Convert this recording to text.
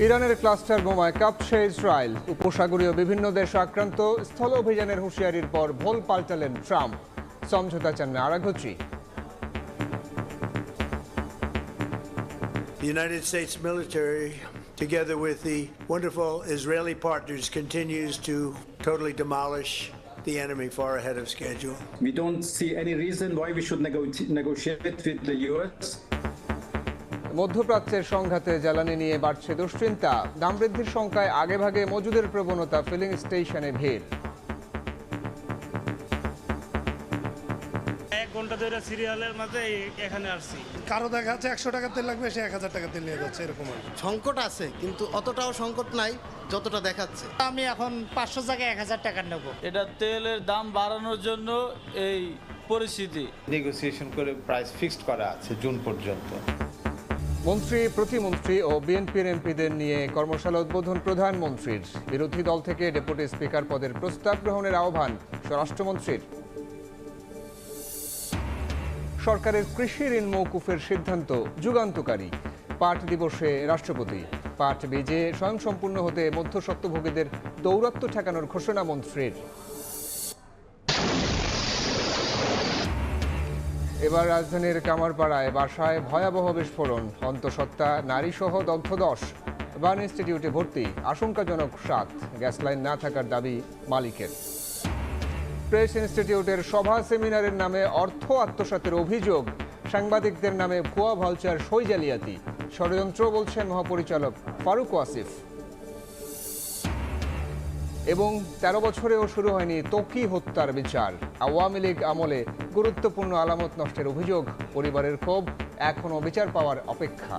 ইরানের ক্লাস্টার বোমায় কাঁপছে ইসরায়েল। উপসাগরীয় বিভিন্ন দেশ আক্রান্ত। স্থল অভিযানের হুঁশিয়ারির পর ভোল পাল্টালেন ট্রাম্প। সমঝোতা চান Araghchi. The United States military, together with the wonderful Israeli partners, continues to totally demolish the enemy far ahead of schedule. We don't see any reason why we should negotiate with the US. মধ্যপ্রাচ্যের সংঘাতে জ্বালানি নিয়ে বাড়ছে দুশ্চিন্তা। দাম বৃদ্ধির শঙ্কায় আগেভাগে মজুদের প্রবণতা। ফিলিং স্টেশনে ভিড়। এক ঘন্টা ধরে সিরিয়ালের মাঝে এখানে আসছি। কারো দেখা যাচ্ছে 100 টাকা তেল লাগবে, সে 1000 টাকা তেল নিয়ে যাচ্ছে, এরকম সংকট আছে, কিন্তু অতটাও সংকট নাই যতটা দেখাচ্ছে। আমি এখন 500 জায়গায় 1000 টাকা নেব। এটা তেলের দাম বাড়ানোর জন্য এই পরিস্থিতি। নেগোসিয়েশন করে প্রাইস ফিক্সড করা আছে জুন পর্যন্ত। মন্ত্রী, প্রতিমন্ত্রী ও বিএনপির এমপিদের নিয়ে কর্মশালা উদ্বোধন প্রধানমন্ত্রীর। বিরোধী দল থেকে ডেপুটি স্পিকার পদের প্রস্তাব গ্রহণের আহ্বান স্বরাষ্ট্রমন্ত্রীর। সরকারের কৃষি ঋণ মওকুফের সিদ্ধান্ত যুগান্তকারী। পাট দিবসে রাষ্ট্রপতি। পাট বীজে স্বয়ংসম্পূর্ণ হতে মধ্যস্বত্বভোগীদের দৌরাত্ম্য ঠেকানোর ঘোষণা মন্ত্রীর। এবার রাজধানীর কামারপাড়ায় বাসায় ভয়াবহ বিস্ফোরণ। অন্তঃসত্ত্বা নারীসহ দগ্ধ 10। বার্ন ইনস্টিটিউটে ভর্তি। আশঙ্কাজনক 7। গ্যাস লাইন না থাকার দাবি মালিকের। প্রেস ইনস্টিটিউটের সভা সেমিনারের নামে অর্থ আত্মসাতের অভিযোগ। সাংবাদিকদের নামে ভুয়া ভাউচার, সই জালিয়াতি। ষড়যন্ত্র বলছেন মহাপরিচালক ফারুক ওয়াসিফ। এবং 13 বছরেও শুরু হয়নি ত্বকী হত্যার বিচার। আওয়ামী লীগ আমলে গুরুত্বপূর্ণ আলামত নষ্টের অভিযোগ। পরিবারের ক্ষোভ, এখনও বিচার পাওয়ার অপেক্ষা।